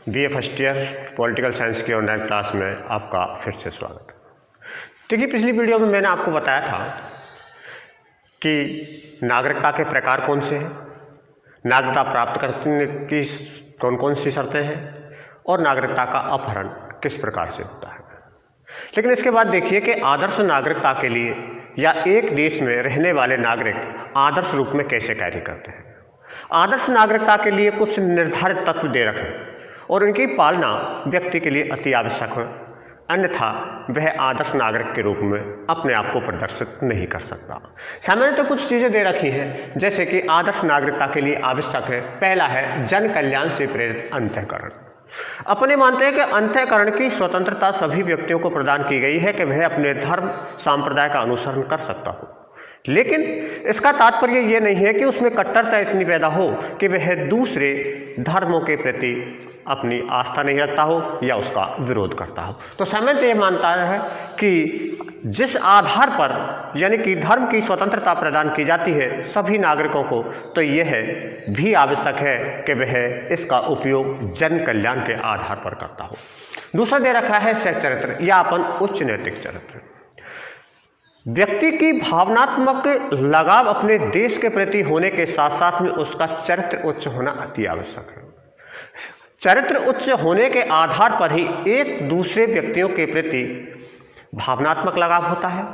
BA first year political science की online class में आपका फिर से स्वागत है। देखिए, पिछली वीडियो में मैंने आपको बताया था कि नागरिकता के प्रकार कौन से हैं, नागरिकता प्राप्त करने की कौन कौन सी शर्तें हैं और नागरिकता का अपहरण किस प्रकार से होता है। लेकिन इसके बाद देखिए कि आदर्श नागरिकता के लिए या एक देश में रहने वाले नागरिक आदर्श रूप में कैसे कार्य करते हैं। आदर्श नागरिकता के लिए कुछ निर्धारित तत्व दे रखे और उनकी पालना व्यक्ति के लिए अति आवश्यक है, अन्यथा वह आदर्श नागरिक के रूप में अपने आप को प्रदर्शित नहीं कर सकता। सामान्यतः कुछ चीज़ें दे रखी हैं, जैसे कि आदर्श नागरिकता के लिए आवश्यक है, पहला है जन कल्याण से प्रेरित अंतःकरण। अपने मानते हैं कि अंतःकरण की स्वतंत्रता सभी व्यक्तियों को प्रदान की गई है कि वह अपने धर्म संप्रदाय का अनुसरण कर सकता हो, लेकिन इसका तात्पर्य यह नहीं है कि उसमें कट्टरता इतनी पैदा हो कि वह दूसरे धर्मों के प्रति अपनी आस्था नहीं रखता हो या उसका विरोध करता हो। तो सामान्यतः ये मानता है कि जिस आधार पर यानी कि धर्म की स्वतंत्रता प्रदान की जाती है सभी नागरिकों को, तो यह भी आवश्यक है कि वह इसका उपयोग जन कल्याण के आधार पर करता हो। दूसरा दे रखा है सच्चरित्र या अपन उच्च नैतिक चरित्र। व्यक्ति की भावनात्मक लगाव अपने देश के प्रति होने के साथ साथ में उसका चरित्र उच्च होना अति आवश्यक है। चरित्र उच्च होने के आधार पर ही एक दूसरे व्यक्तियों के प्रति भावनात्मक लगाव होता है,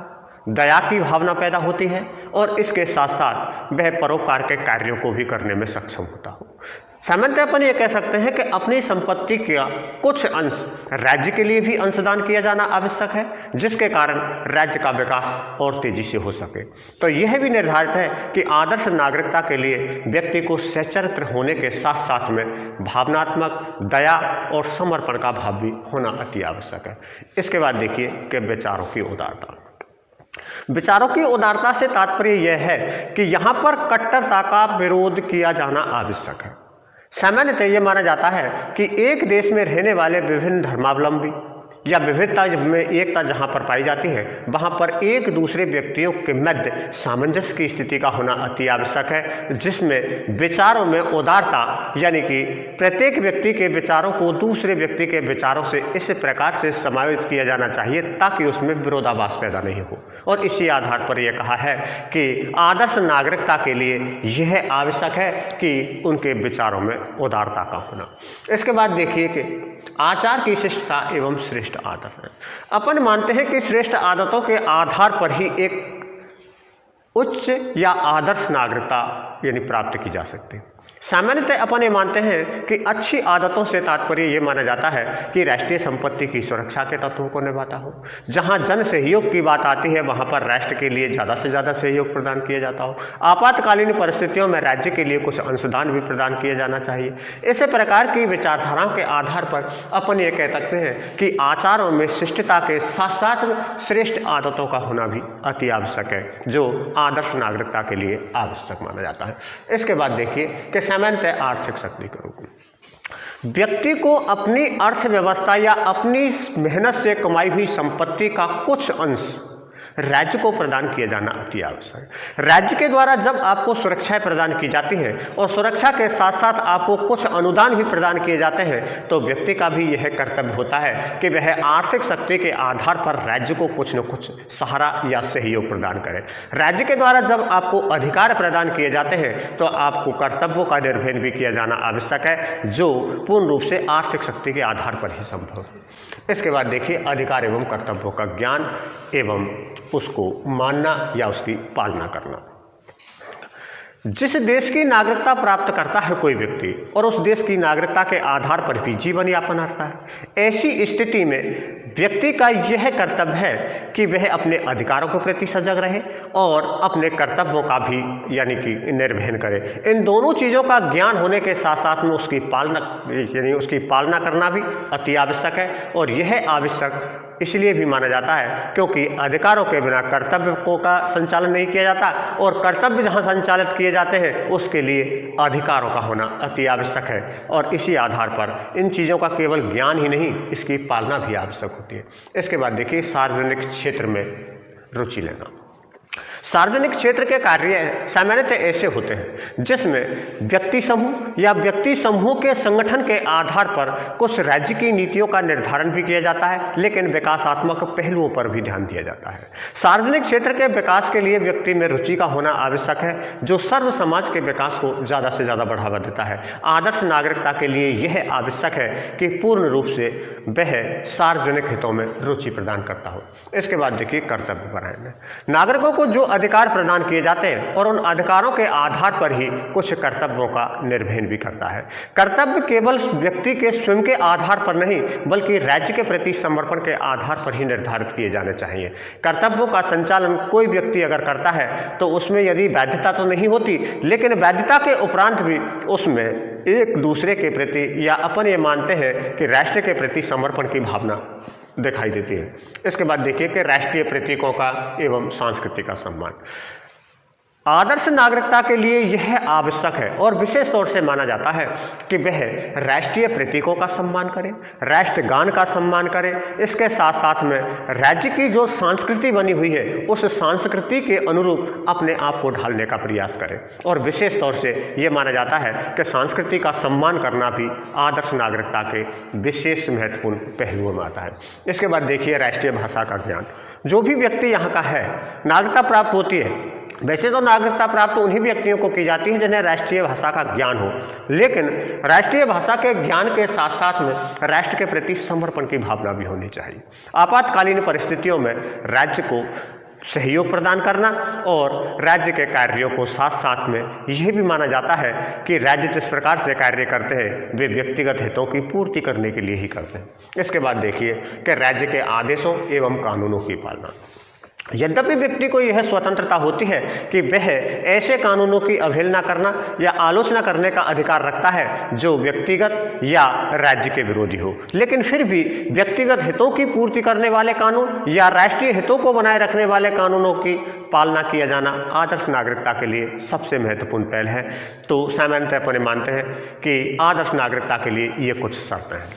दया की भावना पैदा होती है और इसके साथ साथ वह परोपकार के कार्यों को भी करने में सक्षम होता हो। सामान्यतः अपन ये कह सकते हैं कि अपनी संपत्ति का कुछ अंश राज्य के लिए भी अंशदान किया जाना आवश्यक है, जिसके कारण राज्य का विकास और तेजी से हो सके। तो यह भी निर्धारित है कि आदर्श नागरिकता के लिए व्यक्ति को सच्चरित्र होने के साथ साथ में भावनात्मक दया और समर्पण का भाव भी होना अति आवश्यक है। इसके बाद देखिए कि विचारों की उदारता। विचारों की उदारता से तात्पर्य यह है कि यहाँ पर कट्टरता का विरोध किया जाना आवश्यक है। सामान्यतः यह माना जाता है कि एक देश में रहने वाले विभिन्न धर्मावलंबी या विविधता में एकता जहाँ पर पाई जाती है, वहाँ पर एक दूसरे व्यक्तियों के मध्य सामंजस्य की स्थिति का होना अति आवश्यक है, जिसमें विचारों में उदारता यानी कि प्रत्येक व्यक्ति के विचारों को दूसरे व्यक्ति के विचारों से इस प्रकार से समायोजित किया जाना चाहिए ताकि उसमें विरोधाभास पैदा नहीं हो। और इसी आधार पर यह कहा है कि आदर्श नागरिकता के लिए यह आवश्यक है कि उनके विचारों में उदारता का होना। इसके बाद देखिए कि आचार की शिष्टता एवं श्रेष्ठ आदत है। अपन मानते हैं कि श्रेष्ठ आदतों के आधार पर ही एक उच्च या आदर्श नागरिकता यानी प्राप्त की जा सकती है। सामान्यतः अपन ये मानते हैं कि अच्छी आदतों से तात्पर्य ये माना जाता है कि राष्ट्रीय संपत्ति की सुरक्षा के तत्वों को निभाता हो। जहां जन सहयोग की बात आती है वहां पर राष्ट्र के लिए ज़्यादा से ज़्यादा सहयोग प्रदान किया जाता हो। आपातकालीन परिस्थितियों में राज्य के लिए कुछ अंशदान भी प्रदान किया जाना चाहिए। इसी प्रकार की विचारधाराओं के आधार पर अपन ये कह सकते हैं कि आचारों में शिष्टता के साथ साथ श्रेष्ठ आदतों का होना भी अति आवश्यक है, जो आदर्श नागरिकता के लिए आवश्यक माना जाता है। इसके बाद देखिए कि सामान्यतः आर्थिक शक्ति के रूप में व्यक्ति को अपनी अर्थव्यवस्था या अपनी मेहनत से कमाई हुई संपत्ति का कुछ अंश राज्य को प्रदान किया जाना अति आवश्यक है। राज्य के द्वारा जब आपको सुरक्षाएं प्रदान की जाती हैं और सुरक्षा के साथ साथ आपको कुछ अनुदान भी प्रदान किए जाते हैं, तो व्यक्ति का भी यह कर्तव्य होता है कि वह आर्थिक शक्ति के आधार पर राज्य को कुछ न कुछ सहारा या सहयोग प्रदान करे। राज्य के द्वारा जब आपको अधिकार प्रदान किए जाते हैं तो आपको कर्तव्यों का निर्वहन भी किया जाना आवश्यक है, जो पूर्ण रूप से आर्थिक शक्ति के आधार पर ही संभव है। इसके बाद देखिए अधिकार एवं कर्तव्यों का ज्ञान एवं उसको मानना या उसकी पालना करना। जिस देश की नागरिकता प्राप्त करता है कोई व्यक्ति और उस देश की नागरिकता के आधार पर भी जीवन यापन करता है, ऐसी स्थिति में व्यक्ति का यह कर्तव्य है कि वह अपने अधिकारों के प्रति सजग रहे और अपने कर्तव्यों का भी यानी कि निर्वहन करे। इन दोनों चीज़ों का ज्ञान होने के साथ साथ में उसकी पालना करना भी अति आवश्यक है। और यह आवश्यक इसलिए भी माना जाता है क्योंकि अधिकारों के बिना कर्तव्यों का संचालन नहीं किया जाता और कर्तव्य जहां संचालित किए जाते हैं उसके लिए अधिकारों का होना अति आवश्यक है। और इसी आधार पर इन चीज़ों का केवल ज्ञान ही नहीं, इसकी पालना भी आवश्यक होती है। इसके बाद देखिए सार्वजनिक क्षेत्र में रुचि लेना। सार्वजनिक क्षेत्र के कार्य सामान्यतः ऐसे होते हैं जिसमें व्यक्ति समूह या व्यक्ति समूहों के संगठन के आधार पर कुछ राज्य की नीतियों का निर्धारण भी किया जाता है, लेकिन विकासात्मक पहलुओं पर भी ध्यान दिया जाता है। सार्वजनिक क्षेत्र के विकास के लिए व्यक्ति में रुचि का होना आवश्यक है, जो सर्व समाज के विकास को ज़्यादा से ज़्यादा बढ़ावा देता है। आदर्श नागरिकता के लिए यह आवश्यक है कि पूर्ण रूप से वह सार्वजनिक हितों में रुचि प्रदान करता हो। इसके बाद देखिए कर्तव्य परायण। नागरिकों को जो अधिकार प्रदान किए जाते हैं और उन अधिकारों के आधार पर ही कुछ कर्तव्यों का निर्वहन भी करता है। कर्तव्य केवल व्यक्ति के स्वयं के आधार पर नहीं बल्कि राज्य के प्रति समर्पण के आधार पर ही निर्धारित किए जाने चाहिए। कर्तव्यों का संचालन कोई व्यक्ति अगर करता है तो उसमें यदि वैधता तो नहीं होती, लेकिन वैधता के उपरांत भी उसमें एक दूसरे के प्रति या अपन ये मानते हैं कि राष्ट्र के प्रति समर्पण की भावना दिखाई देती है। इसके बाद देखिए कि राष्ट्रीय प्रतीकों का एवं संस्कृति का सम्मान। आदर्श नागरिकता के लिए यह आवश्यक है और विशेष तौर से माना जाता है कि वह राष्ट्रीय प्रतीकों का सम्मान करे, राष्ट्रगान का सम्मान करे। इसके साथ साथ में राज्य की जो संस्कृति बनी हुई है उस संस्कृति के अनुरूप अपने आप को ढालने का प्रयास करे। और विशेष तौर से ये माना जाता है कि संस्कृति का सम्मान करना भी आदर्श नागरिकता के विशेष महत्वपूर्ण पहलुओं में आता है। इसके बाद देखिए राष्ट्रीय भाषा का ज्ञान। जो भी व्यक्ति यहाँ का है, नागरिकता प्राप्त होती है। वैसे तो नागरिकता प्राप्त उन्हीं व्यक्तियों को की जाती है जिन्हें राष्ट्रीय भाषा का ज्ञान हो, लेकिन राष्ट्रीय भाषा के ज्ञान के साथ साथ में राष्ट्र के प्रति समर्पण की भावना भी होनी चाहिए। आपातकालीन परिस्थितियों में राज्य को सहयोग प्रदान करना और राज्य के कार्यों को साथ साथ में यह भी माना जाता है कि राज्य जिस प्रकार से कार्य करते हैं वे व्यक्तिगत हितों की पूर्ति करने के लिए ही करते हैं। इसके बाद देखिए कि राज्य के आदेशों एवं कानूनों की पालना। यद्यपि व्यक्ति को यह स्वतंत्रता होती है कि वह ऐसे कानूनों की अवहेलना करना या आलोचना करने का अधिकार रखता है जो व्यक्तिगत या राज्य के विरोधी हो, लेकिन फिर भी व्यक्तिगत हितों की पूर्ति करने वाले कानून या राष्ट्रीय हितों को बनाए रखने वाले कानूनों की पालना किया जाना आदर्श नागरिकता के लिए सबसे महत्वपूर्ण पहल है। तो सामान्यतः अपने मानते हैं कि आदर्श नागरिकता के लिए ये कुछ शर्तें हैं।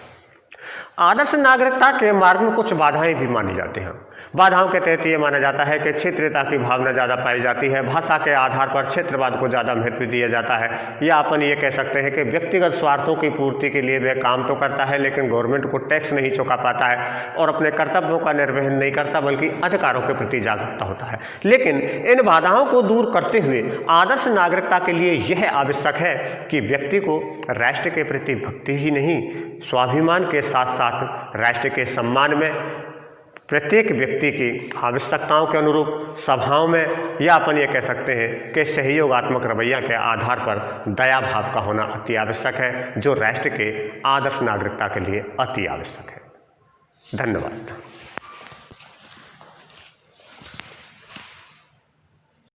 आदर्श नागरिकता के मार्ग में कुछ बाधाएं भी मानी जाती हैं। बाधाओं के तहत ये माना जाता है कि क्षेत्रीयता की भावना ज़्यादा पाई जाती है, भाषा के आधार पर क्षेत्रवाद को ज़्यादा महत्व दिया जाता है, या अपन ये कह सकते हैं कि व्यक्तिगत स्वार्थों की पूर्ति के लिए वह काम तो करता है लेकिन गवर्नमेंट को टैक्स नहीं चुका पाता है और अपने कर्तव्यों का निर्वहन नहीं करता बल्कि अधिकारों के प्रति जागरूकता होता है। लेकिन इन बाधाओं को दूर करते हुए आदर्श नागरिकता के लिए यह आवश्यक है कि व्यक्ति को राष्ट्र के प्रति भक्ति ही नहीं, स्वाभिमान के साथ साथ राष्ट्र के सम्मान में प्रत्येक व्यक्ति की आवश्यकताओं के अनुरूप सभाओं में या अपन ये कह सकते हैं कि सहयोगात्मक रवैया के आधार पर दया भाव का होना अति आवश्यक है, जो राष्ट्र के आदर्श नागरिकता के लिए अति आवश्यक है। धन्यवाद।